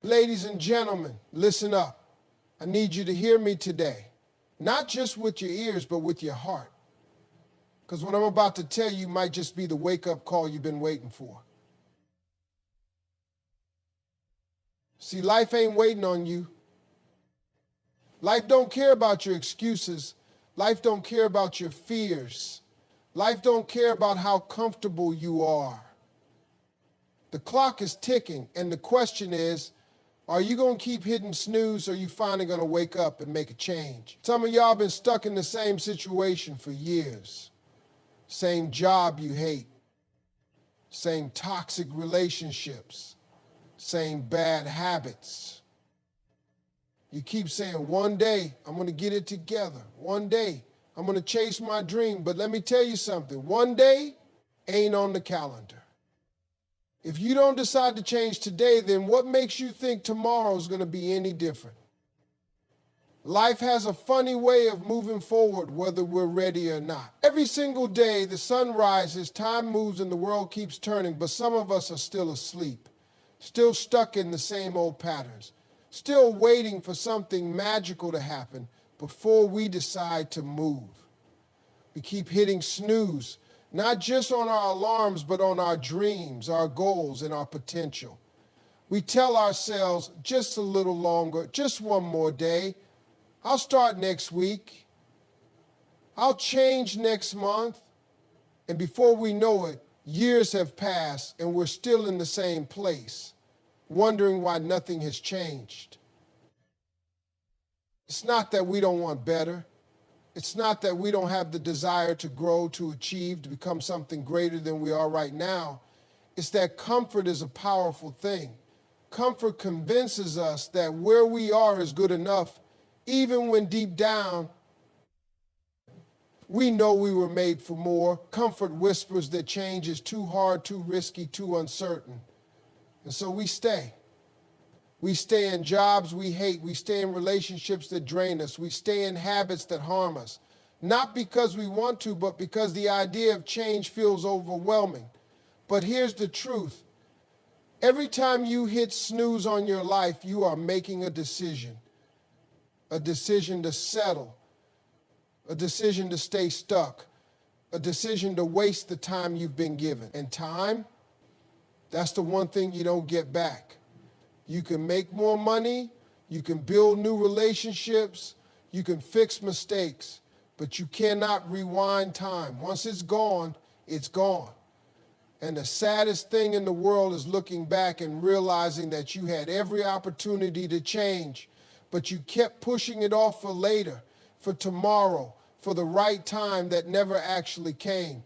Ladies and gentlemen, listen up. I need you to hear me today. Not just with your ears, but with your heart. Because what I'm about to tell you might just be the wake-up call you've been waiting for. See, life ain't waiting on you. Life don't care about your excuses. Life don't care about your fears. Life don't care about how comfortable you are. The clock is ticking, and the question is, are you going to keep hitting snooze, or are you finally going to wake up and make a change? Some of y'all been stuck in the same situation for years. Same job you hate. Same toxic relationships. Same bad habits. You keep saying, one day I'm going to get it together. One day I'm going to chase my dream. But let me tell you something. One day ain't on the calendar. If you don't decide to change today, then what makes you think tomorrow is going to be any different? Life has a funny way of moving forward, whether we're ready or not. Every single day, the sun rises, time moves, and the world keeps turning, but some of us are still asleep, still stuck in the same old patterns, still waiting for something magical to happen before we decide to move. We keep hitting snooze, not just on our alarms, but on our dreams, our goals, and our potential. We tell ourselves, just a little longer, just one more day. I'll start next week. I'll change next month. And before we know it, years have passed and we're still in the same place, wondering why nothing has changed. It's not that we don't want better. It's not that we don't have the desire to grow, to achieve, to become something greater than we are right now. It's that comfort is a powerful thing. Comfort convinces us that where we are is good enough, even when deep down we know we were made for more. Comfort whispers that change is too hard, too risky, too uncertain. And so we stay. We stay in jobs we hate. We stay in relationships that drain us. We stay in habits that harm us. Not because we want to, but because the idea of change feels overwhelming. But here's the truth. Every time you hit snooze on your life, you are making a decision. A decision to settle. A decision to stay stuck. A decision to waste the time you've been given. And time, that's the one thing you don't get back. You can make more money, you can build new relationships, you can fix mistakes, but you cannot rewind time. Once it's gone, it's gone. And the saddest thing in the world is looking back and realizing that you had every opportunity to change, but you kept pushing it off for later, for tomorrow, for the right time that never actually came.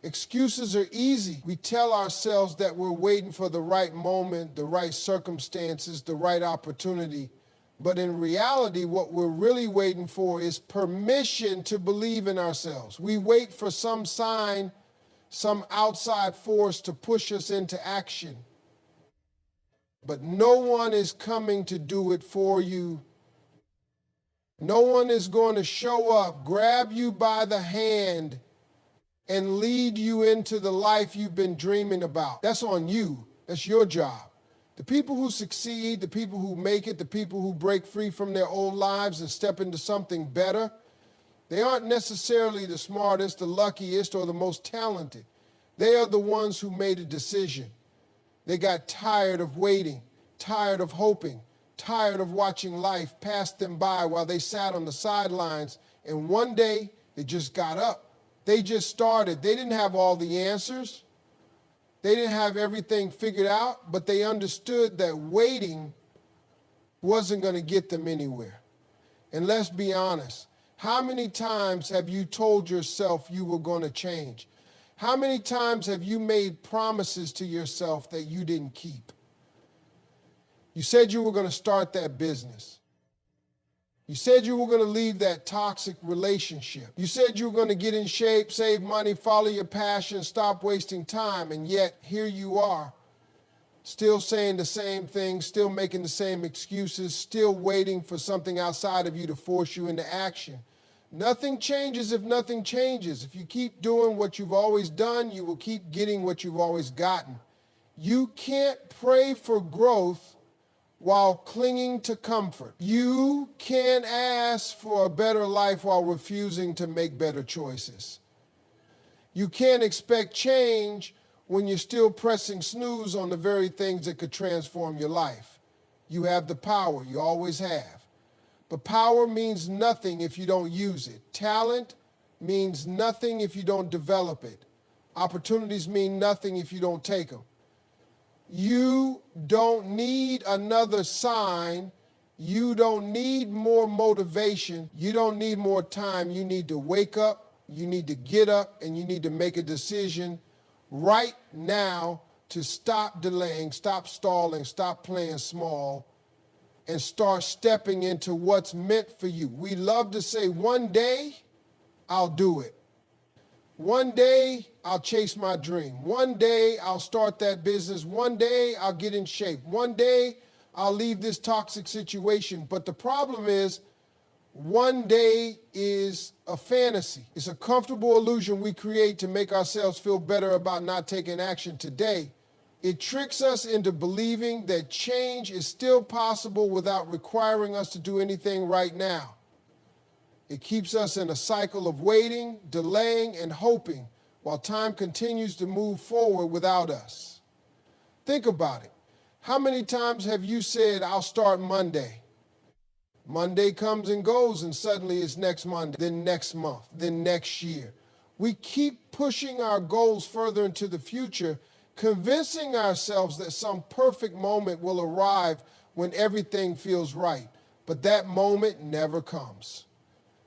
Excuses are easy. We tell ourselves that we're waiting for the right moment, the right circumstances, the right opportunity. But in reality, what we're really waiting for is permission to believe in ourselves. We wait for some sign, some outside force to push us into action. But no one is coming to do it for you. No one is going to show up, grab you by the hand, and lead you into the life you've been dreaming about. That's on you. That's your job. The people who succeed, the people who make it, the people who break free from their old lives and step into something better, they aren't necessarily the smartest, the luckiest, or the most talented. They are the ones who made a decision. They got tired of waiting, tired of hoping, tired of watching life pass them by while they sat on the sidelines, and one day they just got up. They just started. They didn't have all the answers. They didn't have everything figured out, but they understood that waiting wasn't going to get them anywhere. And let's be honest, how many times have you told yourself you were going to change? How many times have you made promises to yourself that you didn't keep? You said you were going to start that business. You said you were going to leave that toxic relationship. You said you were going to get in shape, save money, follow your passion, stop wasting time. And yet, here you are, still saying the same thing, still making the same excuses, still waiting for something outside of you to force you into action. Nothing changes if nothing changes. If you keep doing what you've always done, you will keep getting what you've always gotten. You can't pray for growth while clinging to comfort. You can't ask for a better life while refusing to make better choices. You can't expect change when you're still pressing snooze on the very things that could transform your life. You have the power, you always have. But power means nothing if you don't use it. Talent means nothing if you don't develop it. Opportunities mean nothing if you don't take them. You don't need another sign. You don't need more motivation. You don't need more time. You need to wake up, you need to get up, and you need to make a decision right now to stop delaying, stop stalling, stop playing small, and start stepping into what's meant for you. We love to say, one day, I'll do it. One day, I'll chase my dream. One day, I'll start that business. One day, I'll get in shape. One day, I'll leave this toxic situation. But the problem is, one day is a fantasy. It's a comfortable illusion we create to make ourselves feel better about not taking action today. It tricks us into believing that change is still possible without requiring us to do anything right now. It keeps us in a cycle of waiting, delaying, and hoping while time continues to move forward without us. Think about it. How many times have you said, I'll start Monday? Monday comes and goes, and suddenly it's next Monday, then next month, then next year. We keep pushing our goals further into the future, convincing ourselves that some perfect moment will arrive when everything feels right. But that moment never comes.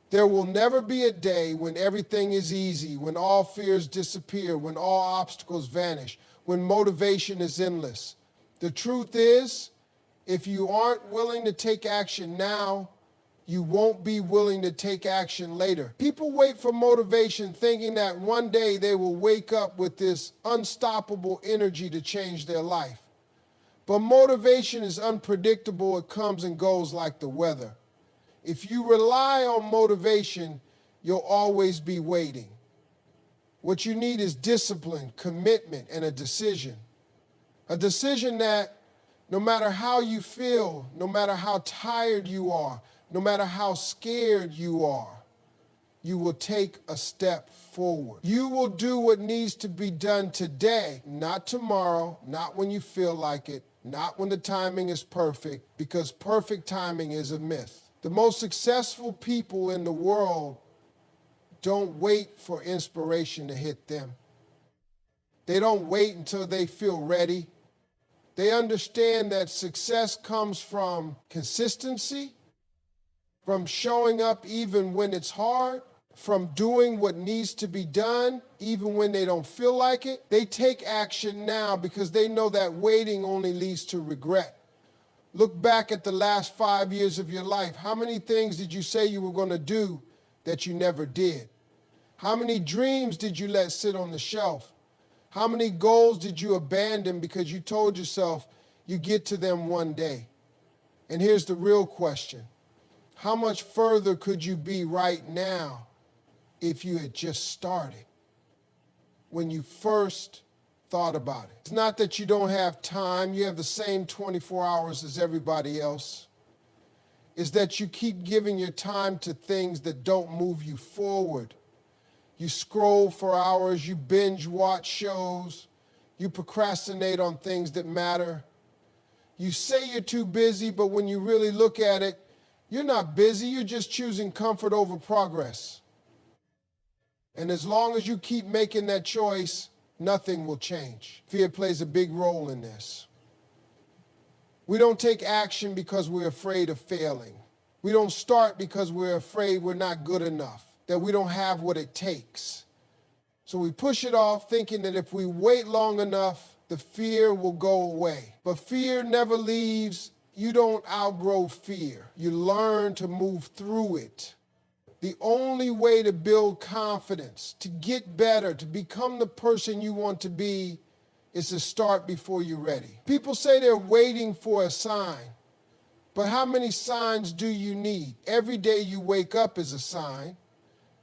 There will never be a day when everything is easy, when all fears disappear, when all obstacles vanish, when motivation is endless. The truth is, if you aren't willing to take action now, you won't be willing to take action later. People wait for motivation thinking that one day they will wake up with this unstoppable energy to change their life. But motivation is unpredictable. It comes and goes like the weather. If you rely on motivation, you'll always be waiting. What you need is discipline, commitment, and a decision. A decision that no matter how you feel, no matter how tired you are, no matter how scared you are, you will take a step forward. You will do what needs to be done today, not tomorrow, not when you feel like it, not when the timing is perfect, because perfect timing is a myth. The most successful people in the world don't wait for inspiration to hit them. They don't wait until they feel ready. They understand that success comes from consistency, from showing up even when it's hard, from doing what needs to be done even when they don't feel like it. They take action now because they know that waiting only leads to regret. Look back at the last 5 years of your life. How many things did you say you were going to do that you never did? How many dreams did you let sit on the shelf? How many goals did you abandon because you told yourself you get to them one day? And here's the real question. How much further could you be right now if you had just started when you first thought about it? It's not that you don't have time. You have the same 24 hours as everybody else. It's that you keep giving your time to things that don't move you forward. You scroll for hours, you binge watch shows, you procrastinate on things that matter. You say you're too busy, but when you really look at it, you're not busy, you're just choosing comfort over progress. And as long as you keep making that choice, nothing will change. Fear plays a big role in this. We don't take action because we're afraid of failing. We don't start because we're afraid we're not good enough, that we don't have what it takes. So we push it off thinking that if we wait long enough, the fear will go away. But fear never leaves. You don't outgrow fear. You learn to move through it. The only way to build confidence, to get better, to become the person you want to be, is to start before you're ready. People say they're waiting for a sign, but how many signs do you need? Every day you wake up is a sign.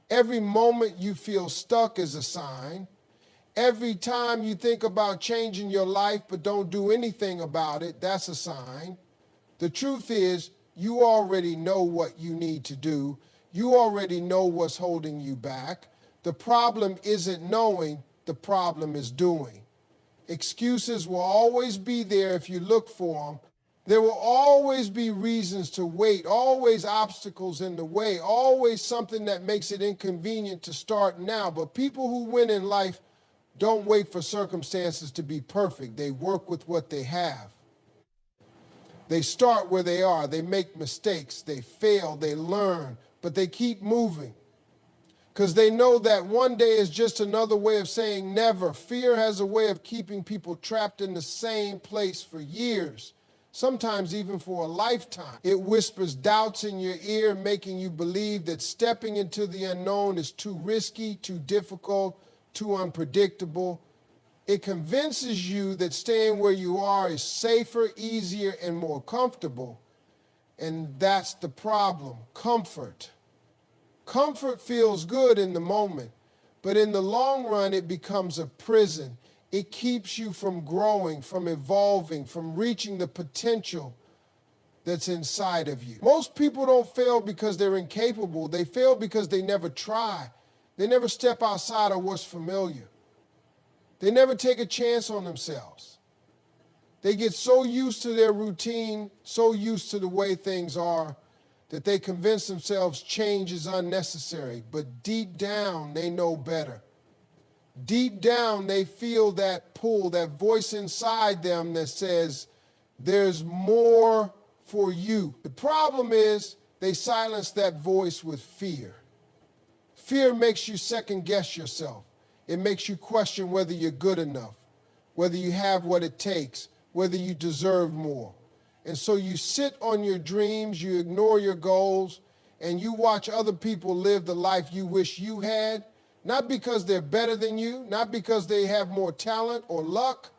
Every moment you feel stuck is a sign. Every time you think about changing your life but don't do anything about it, that's a sign. The truth is, you already know what you need to do. You already know what's holding you back. The problem isn't knowing, the problem is doing. Excuses will always be there if you look for them. There will always be reasons to wait, always obstacles in the way, always something that makes it inconvenient to start now. But people who win in life don't wait for circumstances to be perfect. They work with what they have. They start where they are. They make mistakes. They fail. They learn. But they keep moving because they know that one day is just another way of saying never. Fear has a way of keeping people trapped in the same place for years, sometimes even for a lifetime. It whispers doubts in your ear, making you believe that stepping into the unknown is too risky, too difficult, too unpredictable. It convinces you that staying where you are is safer, easier, and more comfortable. And that's the problem, comfort. Comfort feels good in the moment, but in the long run, it becomes a prison. It keeps you from growing, from evolving, from reaching the potential that's inside of you. Most people don't fail because they're incapable. They fail because they never try. They never step outside of what's familiar. They never take a chance on themselves. They get so used to their routine, so used to the way things are, that they convince themselves change is unnecessary. But deep down, they know better. Deep down, they feel that pull, that voice inside them that says, there's more for you. The problem is they silence that voice with fear. Fear makes you second guess yourself. It makes you question whether you're good enough, whether you have what it takes, whether you deserve more. And so you sit on your dreams, you ignore your goals, and you watch other people live the life you wish you had, not because they're better than you, not because they have more talent or luck,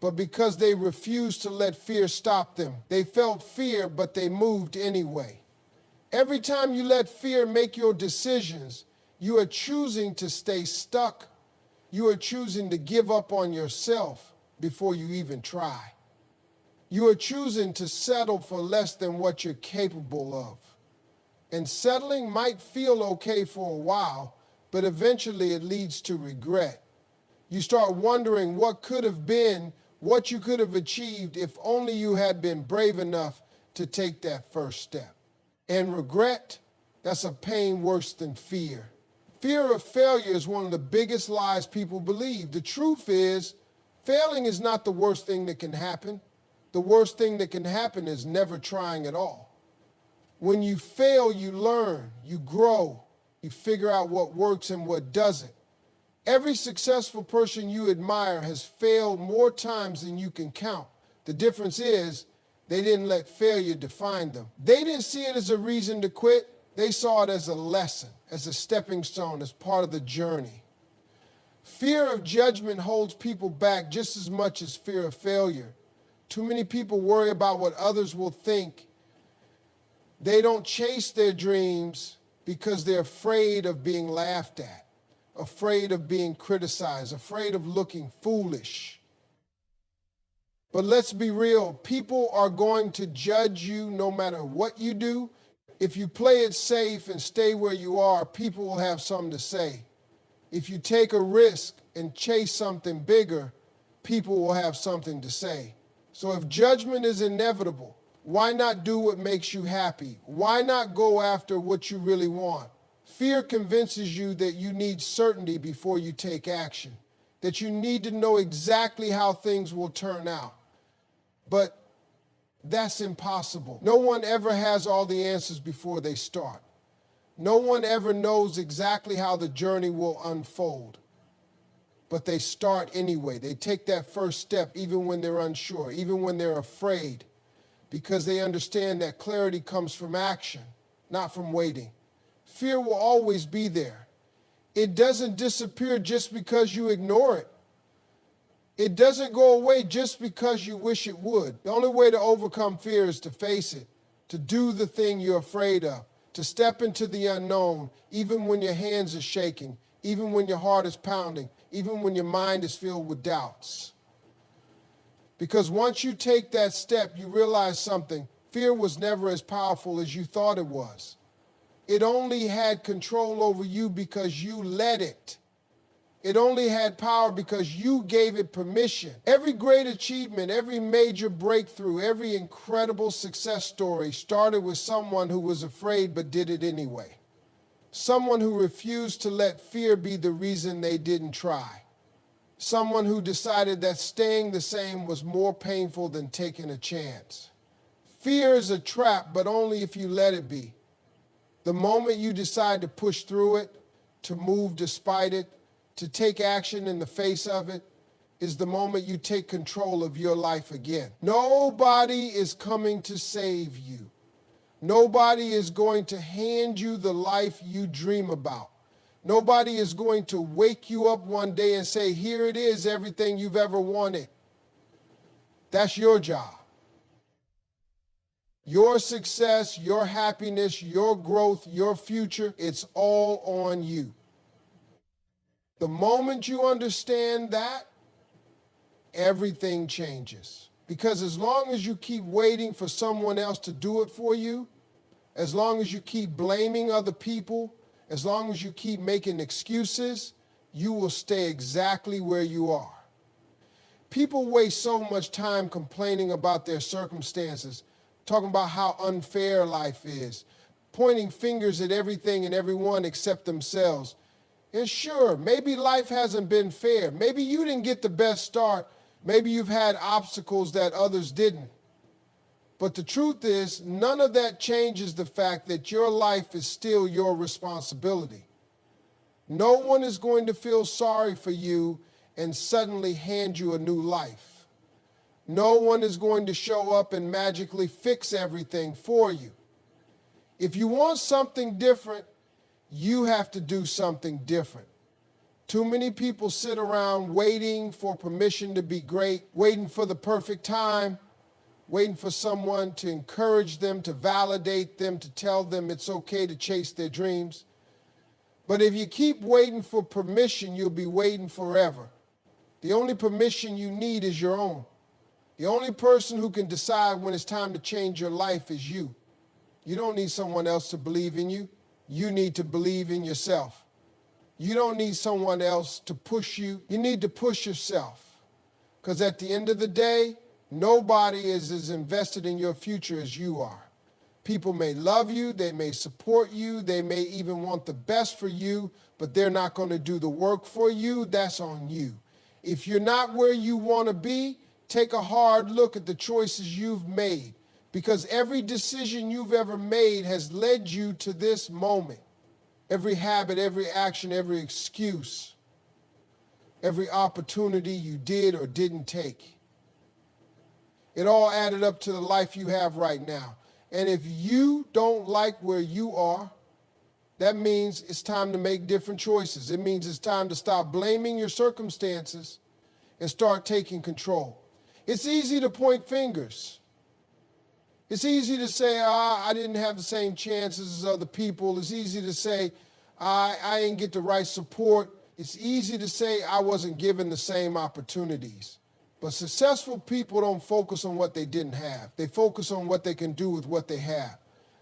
but because they refused to let fear stop them. They felt fear, but they moved anyway. Every time you let fear make your decisions, you are choosing to stay stuck. You are choosing to give up on yourself before you even try. You are choosing to settle for less than what you're capable of. And settling might feel okay for a while, but eventually it leads to regret. You start wondering what could have been, what you could have achieved if only you had been brave enough to take that first step. And regret, that's a pain worse than fear. Fear of failure is one of the biggest lies people believe. The truth is, failing is not the worst thing that can happen. The worst thing that can happen is never trying at all. When you fail, you learn, you grow, you figure out what works and what doesn't. Every successful person you admire has failed more times than you can count. The difference is, they didn't let failure define them. They didn't see it as a reason to quit. They saw it as a lesson, as a stepping stone, as part of the journey. Fear of judgment holds people back just as much as fear of failure. Too many people worry about what others will think. They don't chase their dreams because they're afraid of being laughed at, afraid of being criticized, afraid of looking foolish. But let's be real, people are going to judge you no matter what you do. If you play it safe and stay where you are, people will have something to say. If you take a risk and chase something bigger, people will have something to say. So if judgment is inevitable, why not do what makes you happy? Why not go after what you really want? Fear convinces you that you need certainty before you take action, that you need to know exactly how things will turn out. But that's impossible. No one ever has all the answers before they start. No one ever knows exactly how the journey will unfold. But they start anyway. They take that first step even when they're unsure, even when they're afraid, because they understand that clarity comes from action, not from waiting. Fear will always be there. It doesn't disappear just because you ignore it. It doesn't go away just because you wish it would. The only way to overcome fear is to face it, to do the thing you're afraid of, to step into the unknown, even when your hands are shaking, even when your heart is pounding, even when your mind is filled with doubts. Because once you take that step, you realize something. Fear was never as powerful as you thought it was. It only had control over you because you let it. It only had power because you gave it permission. Every great achievement, every major breakthrough, every incredible success story started with someone who was afraid but did it anyway. Someone who refused to let fear be the reason they didn't try. Someone who decided that staying the same was more painful than taking a chance. Fear is a trap, but only if you let it be. The moment you decide to push through it, to move despite it, to take action in the face of it, is the moment you take control of your life again. Nobody is coming to save you. Nobody is going to hand you the life you dream about. Nobody is going to wake you up one day and say, here it is, everything you've ever wanted. That's your job. Your success, your happiness, your growth, your future, it's all on you. The moment you understand that, everything changes. Because as long as you keep waiting for someone else to do it for you, as long as you keep blaming other people, as long as you keep making excuses, you will stay exactly where you are. People waste so much time complaining about their circumstances, talking about how unfair life is, pointing fingers at everything and everyone except themselves. And sure, maybe life hasn't been fair. Maybe you didn't get the best start. Maybe you've had obstacles that others didn't. But the truth is, none of that changes the fact that your life is still your responsibility. No one is going to feel sorry for you and suddenly hand you a new life. No one is going to show up and magically fix everything for you. If you want something different, you have to do something different. Too many people sit around waiting for permission to be great, waiting for the perfect time, waiting for someone to encourage them, to validate them, to tell them it's okay to chase their dreams. But if you keep waiting for permission, you'll be waiting forever. The only permission you need is your own. The only person who can decide when it's time to change your life is you. You don't need someone else to believe in you. You need to believe in yourself. You don't need someone else to push you. You need to push yourself. Because at the end of the day, nobody is as invested in your future as you are. People may love you, they may support you, they may even want the best for you, but they're not going to do the work for you. That's on you. If you're not where you want to be, take a hard look at the choices you've made, because every decision you've ever made has led you to this moment. Every habit, every action, every excuse, every opportunity you did or didn't take. It all added up to the life you have right now. And if you don't like where you are, that means it's time to make different choices. It means it's time to stop blaming your circumstances and start taking control. It's easy to point fingers. It's easy to say, I didn't have the same chances as other people. It's easy to say, I didn't get the right support. It's easy to say I wasn't given the same opportunities. But successful people don't focus on what they didn't have. They focus on what they can do with what they have.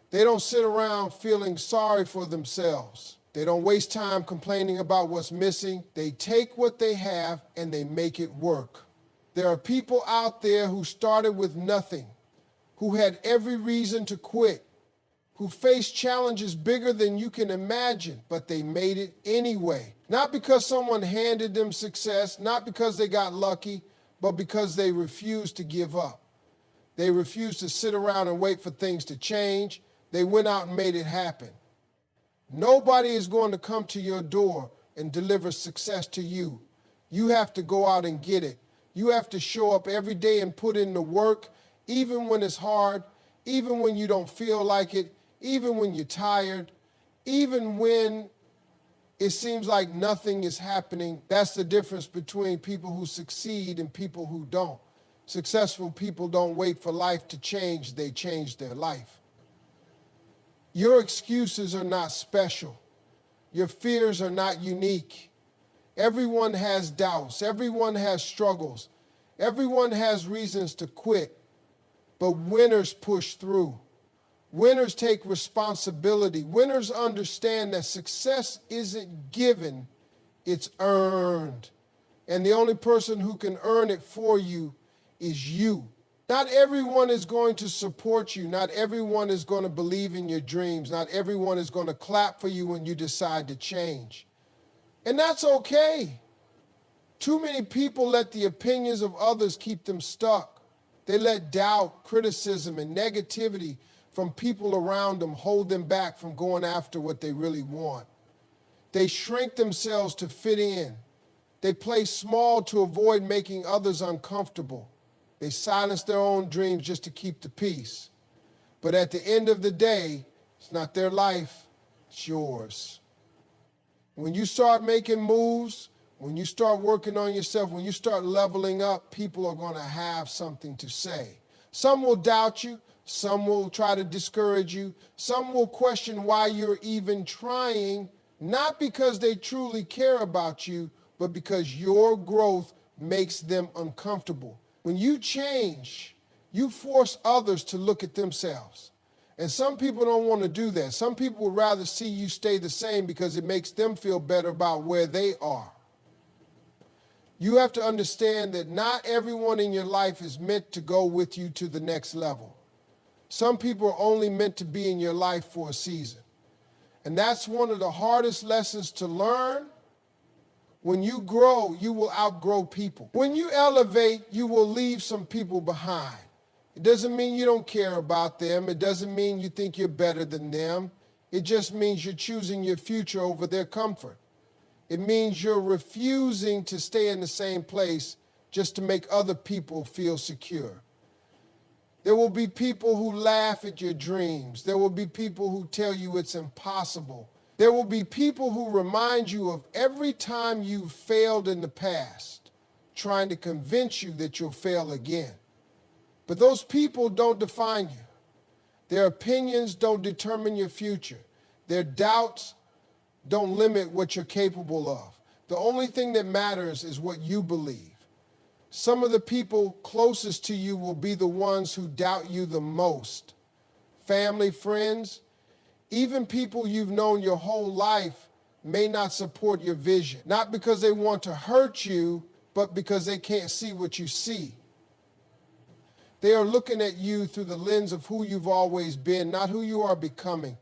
They don't sit around feeling sorry for themselves. They don't waste time complaining about what's missing. They take what they have and they make it work. There are people out there who started with nothing, who had every reason to quit, who faced challenges bigger than you can imagine, but they made it anyway. Not because someone handed them success, not because they got lucky, but because they refused to give up. They refused to sit around and wait for things to change. They went out and made it happen. Nobody is going to come to your door and deliver success to you. You have to go out and get it. You have to show up every day and put in the work, even when it's hard, even when you don't feel like it, even when you're tired, even when it seems like nothing is happening. That's the difference between people who succeed and people who don't. Successful people don't wait for life to change, they change their life. Your excuses are not special. Your fears are not unique. Everyone has doubts. Everyone has struggles. Everyone has reasons to quit, but winners push through. Winners take responsibility. Winners understand that success isn't given, it's earned. And the only person who can earn it for you is you. Not everyone is going to support you. Not everyone is going to believe in your dreams. Not everyone is going to clap for you when you decide to change. And that's okay. Too many people let the opinions of others keep them stuck. They let doubt, criticism, and negativity from people around them hold them back from going after what they really want. They shrink themselves to fit in. They play small to avoid making others uncomfortable. They silence their own dreams just to keep the peace. But at the end of the day, it's not their life, it's yours. When you start making moves, when you start working on yourself, when you start leveling up, people are going to have something to say. Some will doubt you. Some will try to discourage you. Some will question why you're even trying, not because they truly care about you, but because your growth makes them uncomfortable. When you change, you force others to look at themselves. And some people don't want to do that. Some people would rather see you stay the same because it makes them feel better about where they are. You have to understand that not everyone in your life is meant to go with you to the next level. Some people are only meant to be in your life for a season. And that's one of the hardest lessons to learn. When you grow, you will outgrow people. When you elevate, you will leave some people behind. It doesn't mean you don't care about them. It doesn't mean you think you're better than them. It just means you're choosing your future over their comfort. It means you're refusing to stay in the same place just to make other people feel secure. There will be people who laugh at your dreams. There will be people who tell you it's impossible. There will be people who remind you of every time you failed in the past, trying to convince you that you'll fail again. But those people don't define you. Their opinions don't determine your future. Their doubts don't limit what you're capable of. The only thing that matters is what you believe. Some of the people closest to you will be the ones who doubt you the most. Family, friends, even people you've known your whole life may not support your vision. Not because they want to hurt you, but because they can't see what you see. They are looking at you through the lens of who you've always been, not who you are becoming.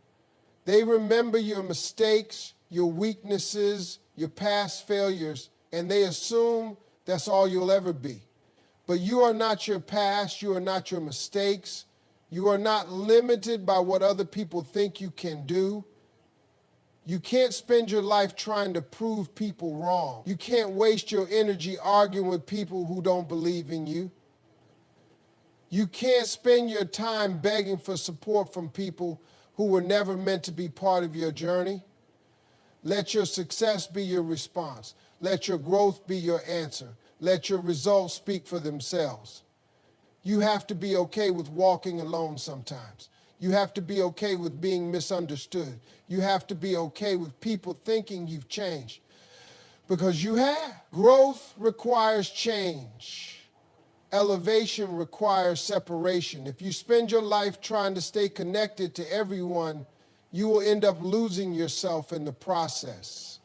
They remember your mistakes, your weaknesses, your past failures, and they assume that's all you'll ever be. But you are not your past, you are not your mistakes. You are not limited by what other people think you can do. You can't spend your life trying to prove people wrong. You can't waste your energy arguing with people who don't believe in you. You can't spend your time begging for support from people who were never meant to be part of your journey. Let your success be your response. Let your growth be your answer. Let your results speak for themselves. You have to be okay with walking alone sometimes. You have to be okay with being misunderstood. You have to be okay with people thinking you've changed. Because you have. Growth requires change. Elevation requires separation. If you spend your life trying to stay connected to everyone, you will end up losing yourself in the process.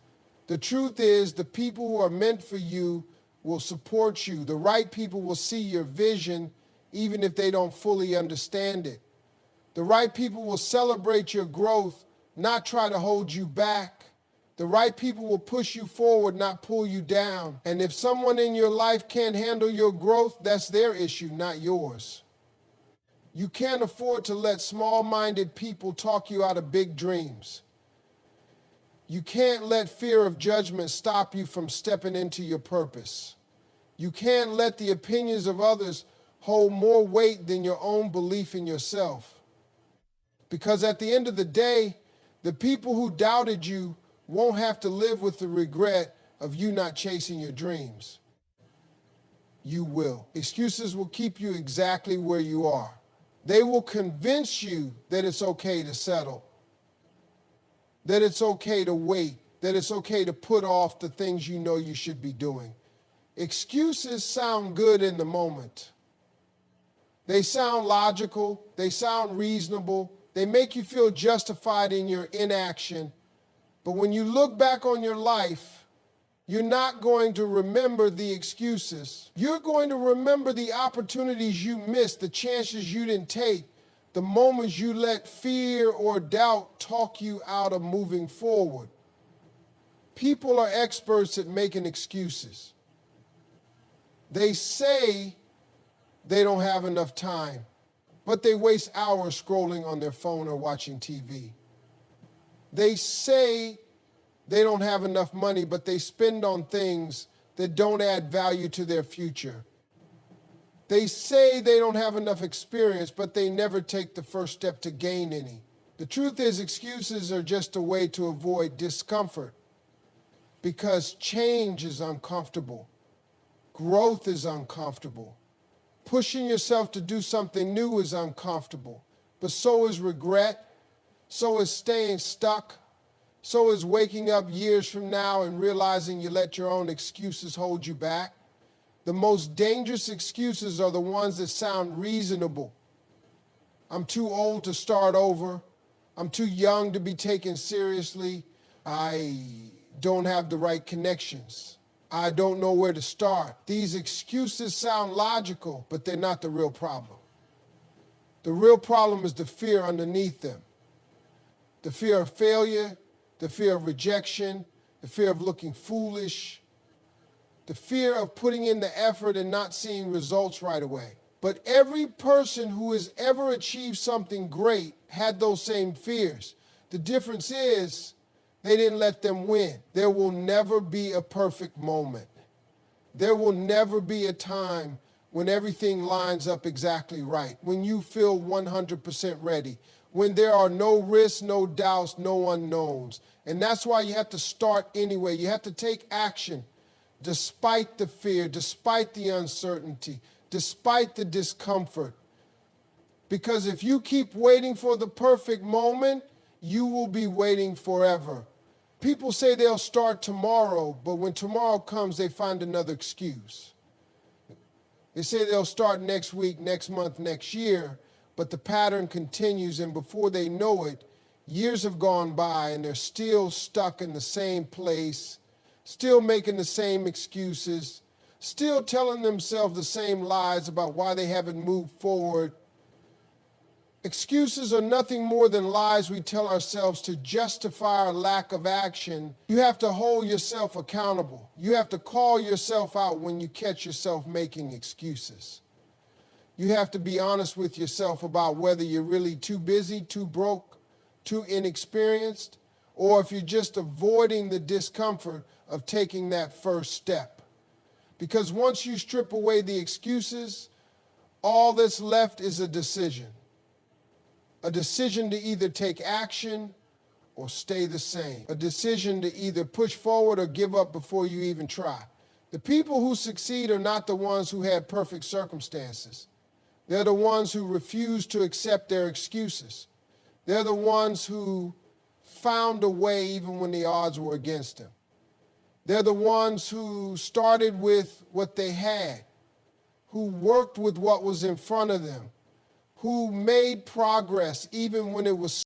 The truth is, the people who are meant for you will support you. The right people will see your vision, even if they don't fully understand it. The right people will celebrate your growth, not try to hold you back. The right people will push you forward, not pull you down. And if someone in your life can't handle your growth, that's their issue, not yours. You can't afford to let small-minded people talk you out of big dreams. You can't let fear of judgment stop you from stepping into your purpose. You can't let the opinions of others hold more weight than your own belief in yourself. Because at the end of the day, the people who doubted you won't have to live with the regret of you not chasing your dreams. You will. Excuses will keep you exactly where you are. They will convince you that it's okay to settle, that it's okay to wait, that it's okay to put off the things you know you should be doing. Excuses sound good in the moment. They sound logical. They sound reasonable. They make you feel justified in your inaction. But when you look back on your life, you're not going to remember the excuses. You're going to remember the opportunities you missed, the chances you didn't take, the moments you let fear or doubt talk you out of moving forward. People are experts at making excuses. They say they don't have enough time, but they waste hours scrolling on their phone or watching TV. They say they don't have enough money, but they spend on things that don't add value to their future. They say they don't have enough experience, but they never take the first step to gain any. The truth is, excuses are just a way to avoid discomfort, because change is uncomfortable. Growth is uncomfortable. Pushing yourself to do something new is uncomfortable. But so is regret. So is staying stuck. So is waking up years from now and realizing you let your own excuses hold you back. The most dangerous excuses are the ones that sound reasonable. I'm too old to start over. I'm too young to be taken seriously. I don't have the right connections. I don't know where to start. These excuses sound logical, but they're not the real problem. The real problem is the fear underneath them. The fear of failure, the fear of rejection, the fear of looking foolish, the fear of putting in the effort and not seeing results right away. But every person who has ever achieved something great had those same fears. The difference is they didn't let them win. There will never be a perfect moment. There will never be a time when everything lines up exactly right, when you feel 100% ready, when there are no risks, no doubts, no unknowns. And that's why you have to start anyway. You have to take action despite the fear, despite the uncertainty, despite the discomfort. Because if you keep waiting for the perfect moment, you will be waiting forever. People say they'll start tomorrow, but when tomorrow comes, they find another excuse. They say they'll start next week, next month, next year, but the pattern continues, and before they know it, years have gone by and they're still stuck in the same place, still making the same excuses, still telling themselves the same lies about why they haven't moved forward. Excuses are nothing more than lies we tell ourselves to justify our lack of action. You have to hold yourself accountable. You have to call yourself out when you catch yourself making excuses. You have to be honest with yourself about whether you're really too busy, too broke, too inexperienced, or if you're just avoiding the discomfort of taking that first step. Because once you strip away the excuses, all that's left is a decision. A decision to either take action or stay the same. A decision to either push forward or give up before you even try. The people who succeed are not the ones who had perfect circumstances. They're the ones who refuse to accept their excuses. They're the ones who found a way even when the odds were against them. They're the ones who started with what they had, who worked with what was in front of them, who made progress even when it was